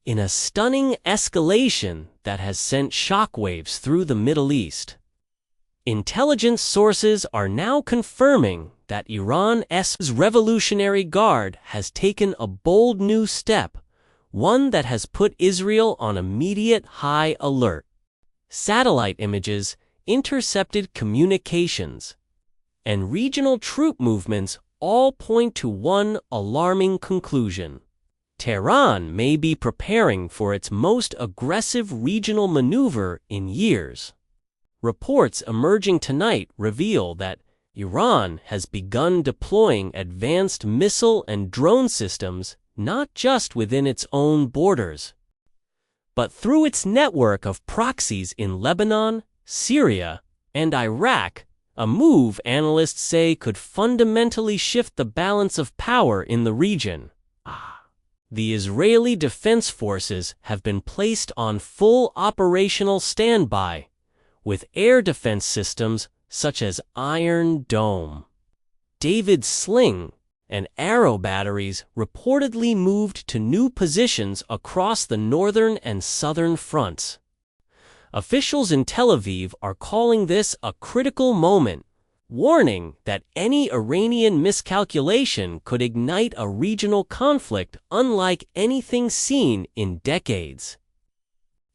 in a stunning escalation that has sent shockwaves through the Middle East. Intelligence sources are now confirming that Iran's Revolutionary Guard has taken a bold new step, one that has put Israel on immediate high alert. Satellite images, intercepted communications, and regional troop movements all point to one alarming conclusion. Tehran may be preparing for its most aggressive regional maneuver in years. Reports emerging tonight reveal that Iran has begun deploying advanced missile and drone systems not just within its own borders, but through its network of proxies in Lebanon, Syria, and Iraq, a move analysts say could fundamentally shift the balance of power in the region. The Israeli Defense Forces have been placed on full operational standby, with air defense systems such as Iron Dome, David's Sling, and Arrow batteries reportedly moved to new positions across the northern and southern fronts. Officials in Tel Aviv are calling this a critical moment, warning that any Iranian miscalculation could ignite a regional conflict unlike anything seen in decades.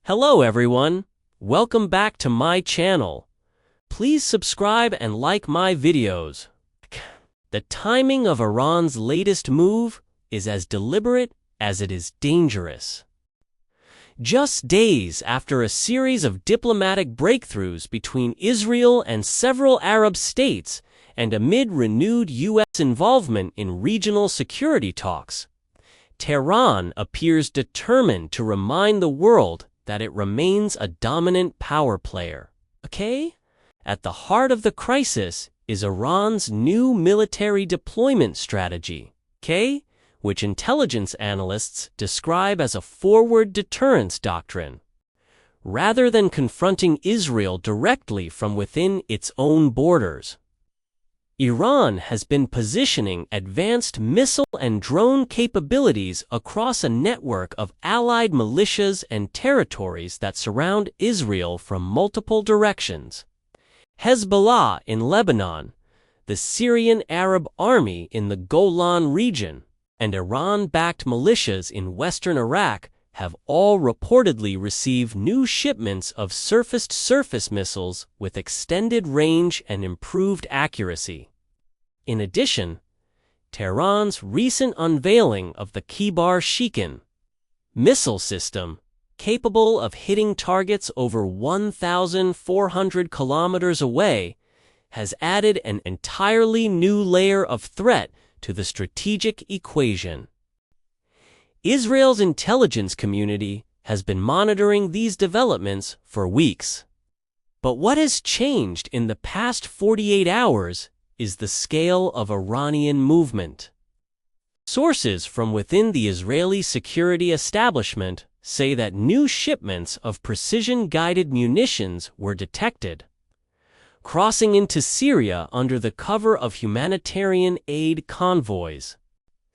Hello everyone, welcome back to my channel. Please subscribe and like my videos. The timing of Iran's latest move is as deliberate as it is dangerous. Just days after a series of diplomatic breakthroughs between Israel and several Arab states, and amid renewed U.S. involvement in regional security talks, Tehran appears determined to remind the world that it remains a dominant power player. At the heart of the crisis is Iran's new military deployment strategy, which intelligence analysts describe as a forward deterrence doctrine. Rather than confronting Israel directly from within its own borders, Iran has been positioning advanced missile and drone capabilities across a network of allied militias and territories that surround Israel from multiple directions. Hezbollah in Lebanon, the Syrian Arab Army in the Golan region, and Iran-backed militias in western Iraq have all reportedly received new shipments of surface-to-surface missiles with extended range and improved accuracy. In addition, Tehran's recent unveiling of the Kibar-Shikan missile system, capable of hitting targets over 1,400 kilometers away, has added an entirely new layer of threat to the strategic equation. Israel's intelligence community has been monitoring these developments for weeks. But what has changed in the past 48 hours is the scale of Iranian movement. Sources from within the Israeli security establishment say that new shipments of precision-guided munitions were detected, crossing into Syria under the cover of humanitarian aid convoys.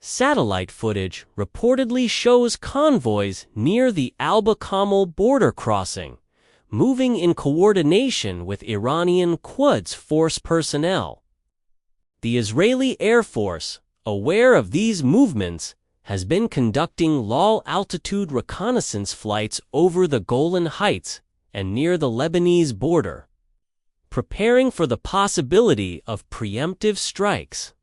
Satellite footage reportedly shows convoys near the Alba-Kamel border crossing, moving in coordination with Iranian Quds Force personnel. The Israeli Air Force, aware of these movements, has been conducting low-altitude reconnaissance flights over the Golan Heights and near the Lebanese border, preparing for the possibility of preemptive strikes.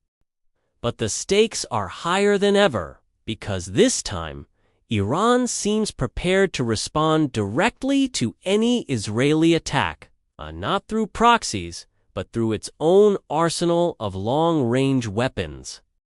But the stakes are higher than ever, because this time, Iran seems prepared to respond directly to any Israeli attack, not through proxies, but through its own arsenal of long-range weapons.